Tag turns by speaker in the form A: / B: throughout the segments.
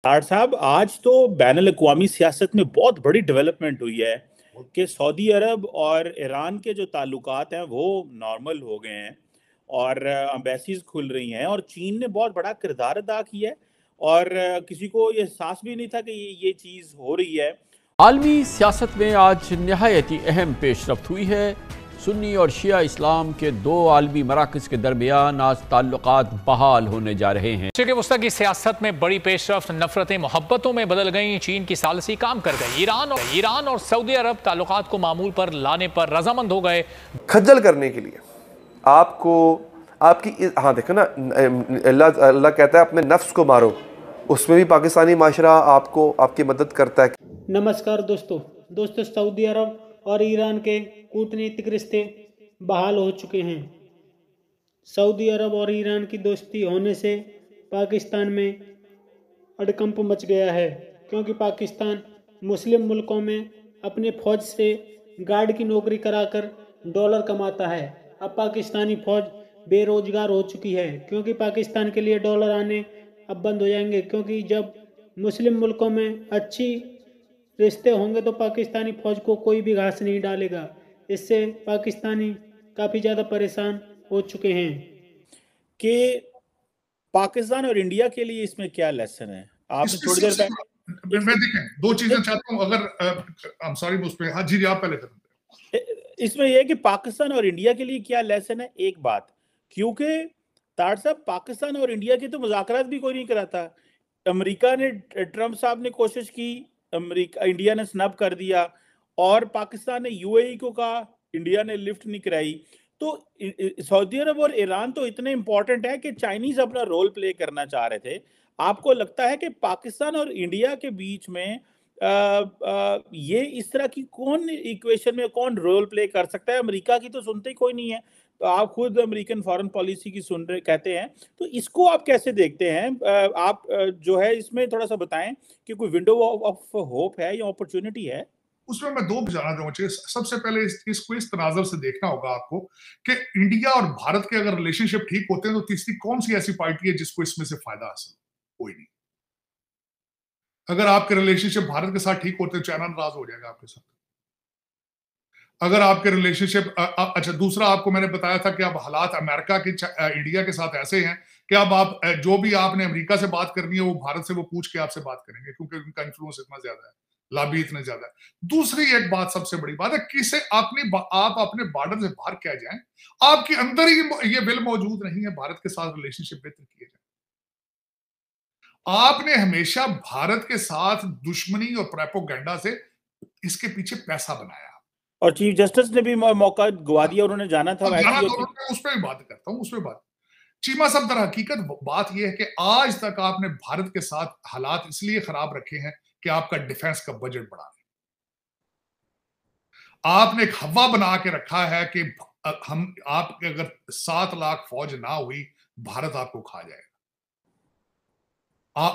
A: तार साहब, आज तो बैनुल अक़वामी सियासत में बहुत बड़ी डेवलपमेंट हुई है कि सऊदी अरब और ईरान के जो ताल्लुकात हैं वो नॉर्मल हो गए हैं और अम्बेसीज खुल रही हैं और चीन ने बहुत बड़ा किरदार अदा किया है और किसी को ये एहसास भी नहीं था कि ये चीज़ हो रही है।
B: आलमी सियासत में आज नहायत ही अहम पेशरफ्त हुई है। सुन्नी और शिया इस्लाम के दो आलमी मराकज़ के दरमियान आज ताल्लुकात बहाल होने जा रहे हैं।
C: मशरिक़ वस्ता की सियासत में बड़ी पेशरफ्त नफरतें मोहब्बतों में बदल गई। चीन की सालसी काम कर गई। ईरान और सऊदी अरब ताल्लुकात को मामूल पर लाने पर रजामंद हो गए।
D: खज्जल करने के लिए आपको आपकी हाँ देखो ना, अल्लाह कहता है अपने नफ्स को मारो, उसमें भी पाकिस्तानी माशरा आपको आपकी मदद करता है।
E: नमस्कार दोस्तों, सऊदी अरब और ईरान के कूटनीतिक रिश्ते बहाल हो चुके हैं। सऊदी अरब और ईरान की दोस्ती होने से पाकिस्तान में हड़कंप मच गया है, क्योंकि पाकिस्तान मुस्लिम मुल्कों में अपनी फ़ौज से गार्ड की नौकरी कराकर डॉलर कमाता है। अब पाकिस्तानी फ़ौज बेरोजगार हो चुकी है, क्योंकि पाकिस्तान के लिए डॉलर आने अब बंद हो जाएंगे, क्योंकि जब मुस्लिम मुल्कों में अच्छी रिश्ते होंगे तो पाकिस्तानी फ़ौज को कोई भी घास नहीं डालेगा। इससे पाकिस्तानी काफ़ी ज़्यादा परेशान हो चुके हैं।
A: कि पाकिस्तान और इंडिया के लिए इसमें क्या लेसन है? आपने थोड़ी देर पहले
F: मैं देखें दो चीजें चाहता हूं, अगर आई एम सॉरी उस पे, हाँ जी आप पहले करें।
A: इसमें यह है कि पाकिस्तान और इंडिया के लिए क्या लेसन है। एक बात, क्योंकि तार साहब पाकिस्तान और इंडिया की तो मुज़ाकरात भी कोई नहीं कराता। अमेरिका ने, ट्रंप साहब ने कोशिश की, अमेरिका इंडिया ने स्नब कर दिया और पाकिस्तान ने यूएई को कहा, इंडिया ने लिफ्ट नहीं कराई। तो सऊदी अरब और ईरान तो इतने इंपॉर्टेंट है कि चाइनीज अपना रोल प्ले करना चाह रहे थे। आपको लगता है कि पाकिस्तान और इंडिया के बीच में ये इस तरह की कौन इक्वेशन में कौन रोल प्ले कर सकता है? अमेरिका की तो सुनते ही कोई नहीं है, तो आप खुद अमेरिकन फॉरेन पॉलिसी की सुन रहे कहते हैं, तो इसको आप कैसे देखते हैं? आप जो है इसमें थोड़ा सा बताएं कि कोई विंडो ऑफ होप है या अपॉर्चुनिटी है?
F: उसमें मैं दो जाना चाहूंगा। सबसे पहले इसको इस तनाजर से देखना होगा आपको कि इंडिया और भारत के अगर रिलेशनशिप ठीक होते हैं तो तीसरी कौन सी ऐसी पार्टी है जिसको इसमें से फायदा हासिल? कोई नहीं। अगर आपके रिलेशनशिप भारत के साथ ठीक होते हैं, चाइना नाराज हो जाएगा आपके साथ। अगर आपके रिलेशनशिप अच्छा, दूसरा आपको मैंने बताया था कि अब हालात अमेरिका के इंडिया के साथ ऐसे हैं कि अब आप जो भी आपने अमेरिका से बात करनी है वो भारत से वो पूछ के आपसे बात करेंगे, क्योंकि उनका इन्फ्लुएंस इतना ज्यादा है, लॉबी इतने ज्यादा है। दूसरी एक बात सबसे बड़ी बात है, किसे आप अपने बॉर्डर से बाहर क्या जाएं, आपके अंदर ही ये विल मौजूद नहीं है भारत के साथ रिलेशनशिप बेहतर किए जाए। आपने हमेशा भारत के साथ दुश्मनी और प्रोपेगेंडा से इसके पीछे पैसा बनाया
A: और चीफ जस्टिस ने भी मौका गवा दिया, उन्होंने जाना था।
F: उस पर भी बात करता हूं, उस पर बात। चीमा साहब, दर हकीकत बात यह है कि आज तक आपने भारत के साथ हालात इसलिए खराब रखे हैं कि आपका डिफेंस का बजट बढ़ा है। आपने एक हवा बना के रखा है कि हम आपके अगर 7 लाख फौज ना हुई, भारत आपको खा जाएगा।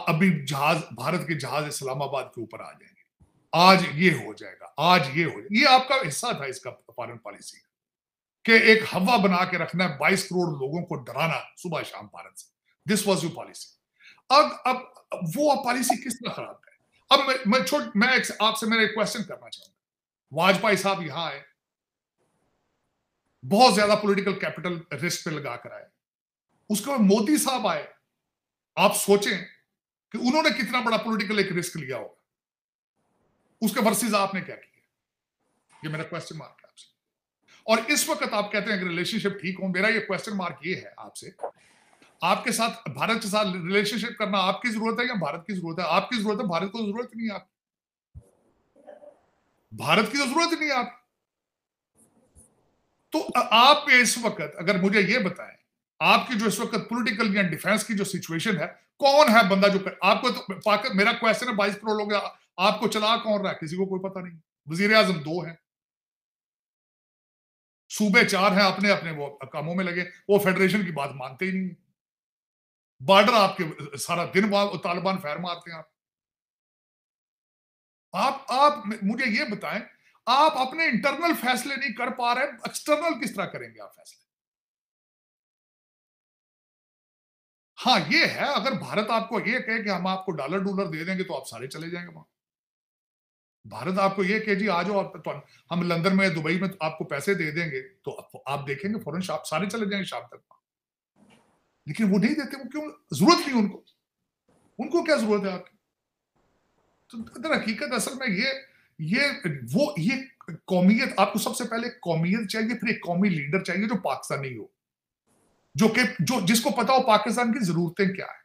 F: अभी भारत के जहाज इस्लामाबाद के ऊपर आ जाएंगे, आज ये हो जाएगा, आज ये हो जाएगा। ये आपका हिस्सा था इसका फॉरेन पॉलिसी कि एक हवा बना के रखना है, 22 करोड़ लोगों को डराना सुबह शाम भारत से। This was your policy. अब वो पॉलिसी किस तरह खराब है? अब मैं आपसे मेरा एक क्वेश्चन करना चाहूंगा। वाजपेयी साहब यहां आए, बहुत ज्यादा पॉलिटिकल कैपिटल रिस्क पे लगा कर आए। उसके बाद मोदी साहब आए, आप सोचें कि उन्होंने कितना बड़ा पॉलिटिकल एक रिस्क लिया होगा, उसके वर्सेस आपने क्या किया? ये मेरा क्वेश्चन मार्क है आपसे। और इस वक्त आप कहते हैं कि रिलेशनशिप ठीक हो। मेरा ये क्वेश्चन मार्क ये है आपसे, आपके साथ भारत के साथ रिलेशनशिप करना आपकी जरूरत है या भारत की जरूरत है? आपकी जरूरत है, भारत को जरूरत नहीं है। आपकी भारत की तो जरूरत ही नहीं है आप। तो आप इस वक्त अगर मुझे ये बताएं, आपकी जो इस वक्त पॉलिटिकल या डिफेंस की जो सिचुएशन है, कौन है बंदा जो आपको तो मेरा क्वेश्चन है 22 करोड़ लोग, आपको चला कौन रहा है? किसी को कोई पता नहीं। वजीर आजम 2 हैं, सूबे 4 हैं, अपने अपने वो कामों में लगे, वो फेडरेशन की बात मानते ही नहीं। बॉर्डर आपके सारा दिन तालिबान फैर मारते हैं। आप मुझे ये बताएं, आप अपने इंटरनल फैसले नहीं कर पा रहे, एक्सटर्नल किस तरह करेंगे आप फैसले? हाँ ये है, अगर भारत आपको ये कहे कि हम आपको डॉलर दे देंगे तो आप सारे चले जाएंगे वहां। भारत आपको ये कहे जी आ जाओ आप, तो हम लंदन में दुबई में आपको पैसे दे देंगे तो आप देखेंगे फौरन सारे चले जाएंगे शाम तक। लेकिन वो नहीं देते, वो क्यों? जरूरत नहीं उनको, उनको क्या जरूरत है आपकी? तो दर हकीकत असल में ये कौमियत, आपको सबसे पहले कौमियत चाहिए, फिर एक कौमी लीडर चाहिए जो पाकिस्तानी हो, जो जिसको पता हो पाकिस्तान की जरूरतें क्या है।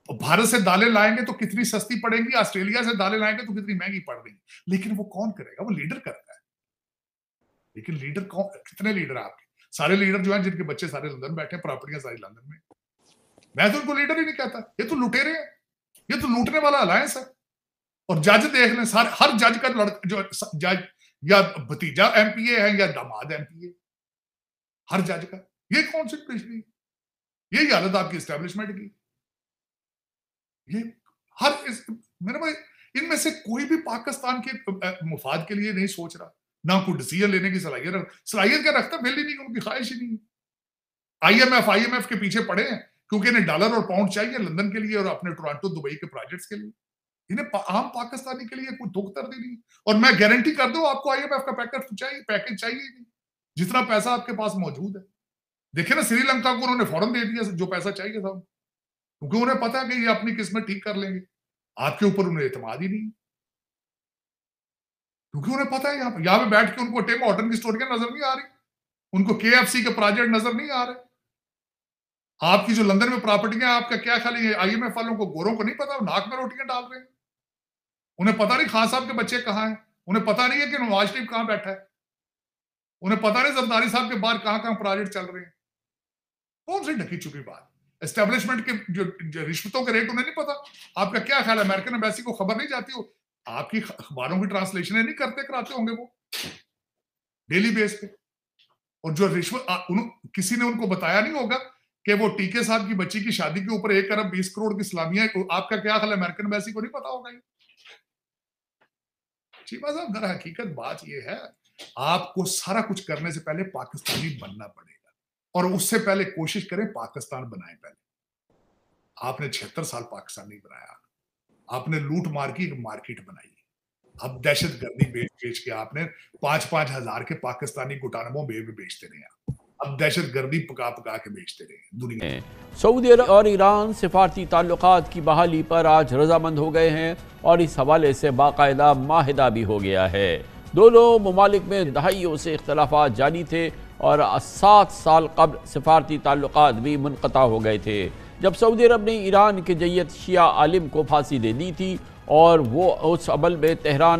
F: तो भारत से दालें लाएंगे तो कितनी सस्ती पड़ेंगी, ऑस्ट्रेलिया से दालें लाएंगे तो कितनी महंगी पड़ रही, लेकिन वो कौन करेगा? वो लीडर करता है। लेकिन लीडर कौन? कितने लीडर है आपके? सारे लीडर जो हैं जिनके बच्चे सारे लंदन बैठे हैं, प्रॉपर्टियां सारी लंदन में। मैं तो उनको लीडर ही नहीं कहता, ये तो लुटेरे हैं, ये तो लूटने वाला अलायंस है। और जज देख लें, सारे हर जज का लड़का जो जज या भतीजा एमपीए है या दामाद एमपीए, हर जज का। ये कौन सी पिछड़ी, यही हालत आपकी एस्टेब्लिशमेंट की। ये मेरे भाई, इनमें से कोई भी पाकिस्तान के मुफाद के लिए नहीं सोच रहा, ना कोई डिसीजन लेने की सलाहियत क्या रखता, बिल ही नहीं, उनकी ख्वाहिश ही नहीं। आईएमएफ के पीछे पड़े हैं क्योंकि इन्हें डॉलर और पाउंड चाहिए लंदन के लिए और अपने टोरंटो दुबई के प्रोजेक्ट्स के लिए। इन्हें आम पाकिस्तानी के लिए कोई दुख दर्द नहीं। और मैं गारंटी कर दूं आपको आईएमएफ का पैकेज चाहिए नहीं, जितना पैसा आपके पास मौजूद है। देखिए ना, श्रीलंका को उन्होंने फौरन दे दिया जो पैसा चाहिए था, क्योंकि उन्हें पता है कि ये अपनी किस्मत ठीक कर लेंगे। आपके ऊपर उन्हें एतमाद ही नहीं, क्योंकि उन्हें पता है यहाँ पे बैठ के उनको टिम हॉर्टन की स्टोरियां नजर नहीं आ रही, उनको केएफसी के प्रोजेक्ट नजर नहीं आ रहे। आपकी जो लंदन में प्रॉपर्टियां, आपका क्या ख्याल है आईएमएफ वालों को, गोरों को नहीं पता, नाक में रोटियां डाल रहे हैं। उन्हें पता नहीं खान साहब के बच्चे कहाँ हैं, उन्हें पता नहीं है कि नवाज शरीफ कहाँ बैठा है, उन्हें पता नहीं जरदारी साहब के बाहर कहाँ प्रोजेक्ट चल रहे हैं। कौन सी ढकी चुकी बात? एस्टेब्लिशमेंट के जो रिश्वतों के रेट उन्हें नहीं पता। आपका क्या ख्याल है अमेरिकन एम्बेसी को खबर नहीं जाती हो? आपकी अखबारों की ट्रांसलेशन नहीं कराते होंगे वो डेली बेस पे। और जो रिश्वत किसी ने उनको बताया नहीं होगा कि वो टीके साहब की बच्ची की शादी के ऊपर 1 अरब 20 करोड़ की सलामियां, आपका क्या ख्याल है अमेरिकन एम्बेसी को नहीं पता होगा? चीमा साहब, दर हकीकत बात यह है, आपको सारा कुछ करने से पहले पाकिस्तानी बनना पड़ेगा, और उससे पहले कोशिश करें पाकिस्तान बनाए। पहले आपने 76 साल पाकिस्तान नहीं बनाया, आपने लूट मार की एक मार्केट बनाई। अब दहशत गर्दी बेच के आपने 5-5 हजार के पाकिस्तानी गुटानमों में बेचते रहे। अब दहशत गर्दी पका के बेचते रहे दुनिया में।
B: सऊदी अरब और ईरान सिफारती ताल्लुकात की बहाली पर आज रजामंद हो गए हैं और इस हवाले से बाकायदा माहिदा भी हो गया है। दोनों ममालिक में दहाइयों से इख्तलाफात जारी थे और 7 साल कब्ल सिफारती ताल्लुकात भी मुनक़ता हो गए थे, जब सऊदी अरब ने ईरान के जय्यद शिया आलिम को फांसी दे दी थी और वो उस अमल में तेहरान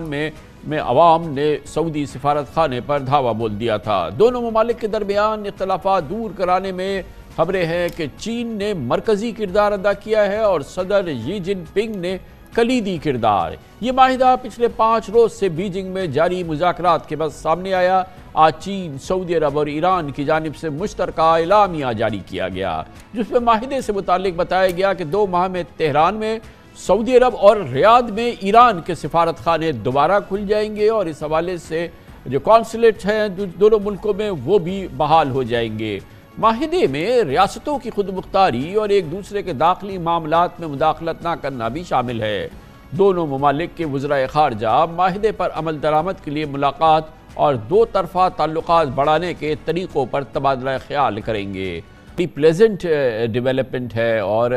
B: में अवाम ने सऊदी सिफारत खाने पर धावा बोल दिया था। दोनों ममालिक के दरमियान इख्तलाफात दूर कराने में खबरें हैं कि चीन ने मरकज़ी किरदार अदा किया है और सदर शी जिनपिंग ने कलीदी किरदार। ये माहिदा पिछले 5 रोज़ से बीजिंग में जारी मुज़ाकरात के बाद सामने आया। आज चीन, सऊदी अरब और ईरान की जानिब से मुश्तरका एलामिया जारी किया गया, जिसमें माहिदे से मुतालिक बताया गया कि 2 माह में तेहरान में, सऊदी अरब और रियाद में ईरान के सिफारत खाने दोबारा खुल जाएंगे और इस हवाले से जो कॉन्सुलेट हैं दोनों मुल्कों में वो भी बहाल हो जाएंगे। माहिदे में रियासतों की खुद मुख्तारी और एक दूसरे के दाखिली मामलात में मुदाखलत न करना भी शामिल है। दोनों ममालिक के वज़राए ख़ारजा माहिदे पर अमल दरामद के लिए मुलाकात और 2 तरफ़ा ताल्लुकात बढ़ाने के तरीक़ों पर तबादला ख्याल करेंगे। बड़ी प्लेजेंट डेवलपमेंट है और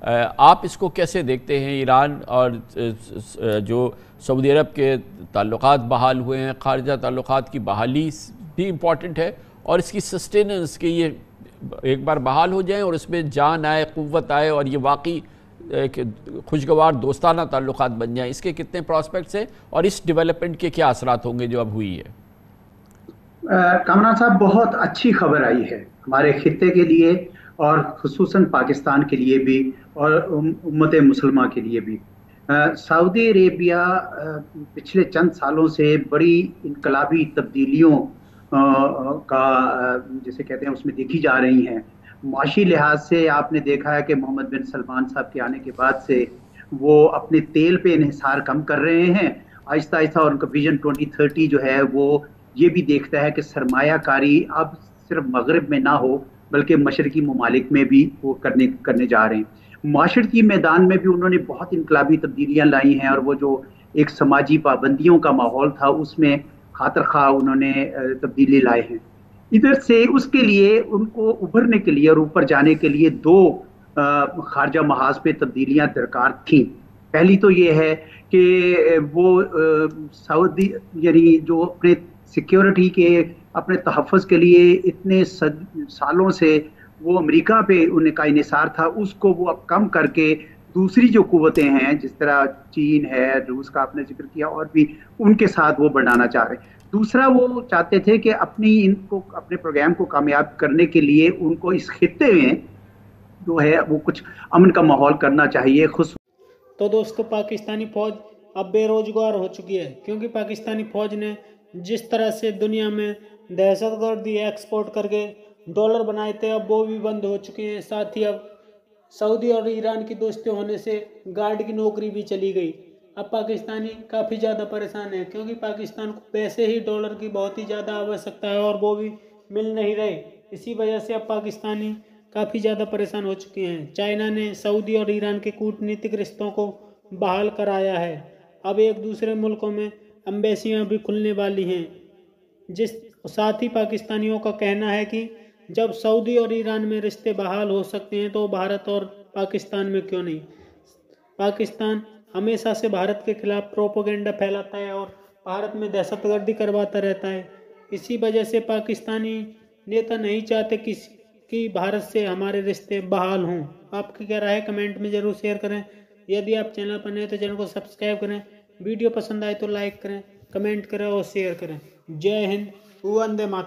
B: आप इसको कैसे देखते हैं? ईरान और जो सऊदी अरब के ताल्लुकात बहाल हुए हैं, ख़ारजा ताल्लुकात की बहाली भी इम्पॉर्टेंट है और इसकी सस्टेनेंस के ये एक बार बहाल हो जाएं और इसमें जान आए, क़ुव्वत आए और ये वाकई खुशगवार दोस्ताना ताल्लुकात बन जाएं, इसके कितने प्रॉस्पेक्ट्स हैं और इस डेवलपमेंट के क्या असरात होंगे जो अब हुई है?
G: कामरान साहब, बहुत अच्छी खबर आई है हमारे खित्ते के लिए और खुसूसन पाकिस्तान के लिए भी और उम्मत मुसलमा के लिए भी। सऊदी अरेबिया पिछले चंद सालों से बड़ी इनकलाबी तब्दीलियों का जिसे कहते हैं उसमें देखी जा रही हैं। माशी लिहाज से आपने देखा है कि मोहम्मद बिन सलमान साहब के आने के बाद से वो अपने तेल पे इन्हिसार कम कर रहे हैं आहिस्ता आहिस्ता, और उनका विजन 2030 जो है वो ये भी देखता है कि सरमायाकारी अब सिर्फ मगरिब में ना हो बल्कि मशरकी ममालिक में भी वो करने जा रहे हैं। माशरती मैदान में भी उन्होंने बहुत इनकलाबी तब्दीलियां लाई हैं, और वो जो एक समाजी पाबंदियों का माहौल था उसमें खातर खा उन्होंने तब्दीली लाए हैं। इधर से उसके लिए उनको उभरने के लिए और ऊपर जाने के लिए दो खारजा महाज पे तब्दीलियां दरकार थी। पहली तो ये है कि वो सऊदी यानी जो अपने सिक्योरिटी के अपने तहफ़्फ़ुज़ के लिए इतने सालों से वो अमेरिका पे उनका इन्हिसार था, उसको वो अब कम करके दूसरी जो कुव्वतें हैं जिस तरह चीन है, रूस का आपने जिक्र किया, और भी उनके साथ वो बढ़ाना चाह रहे हैं। दूसरा वो चाहते थे कि अपने प्रोग्राम को कामयाब करने के लिए उनको इस खित्ते में जो है वो कुछ अमन का माहौल करना चाहिए।
E: तो दोस्तों, पाकिस्तानी फौज अब बेरोजगार हो चुकी है, क्योंकि पाकिस्तानी फौज ने जिस तरह से दुनिया में दहशतगर्दी एक्सपोर्ट करके डॉलर बनाए थे, अब वो भी बंद हो चुके हैं। साथ ही अब सऊदी और ईरान की दोस्ती होने से गार्ड की नौकरी भी चली गई। अब पाकिस्तानी काफ़ी ज़्यादा परेशान है, क्योंकि पाकिस्तान को पैसे ही डॉलर की बहुत ही ज़्यादा आवश्यकता है और वो भी मिल नहीं रहे। इसी वजह से अब पाकिस्तानी काफ़ी ज़्यादा परेशान हो चुके हैं। चाइना ने सऊदी और ईरान के कूटनीतिक रिश्तों को बहाल कराया है। अब एक दूसरे मुल्कों में एम्बेसियां भी खुलने वाली हैं। साथ ही पाकिस्तानियों का कहना है कि जब सऊदी और ईरान में रिश्ते बहाल हो सकते हैं तो भारत और पाकिस्तान में क्यों नहीं। पाकिस्तान हमेशा से भारत के खिलाफ प्रोपेगेंडा फैलाता है और भारत में दहशतगर्दी करवाता रहता है। इसी वजह से पाकिस्तानी नेता नहीं चाहते कि भारत से हमारे रिश्ते बहाल हों। आपकी क्या राय है कमेंट में ज़रूर शेयर करें। यदि आप चैनल पर नए तो चैनल को सब्सक्राइब करें। वीडियो पसंद आए तो लाइक करें, कमेंट करें और शेयर करें। जय हिंद, वंदे मातरम।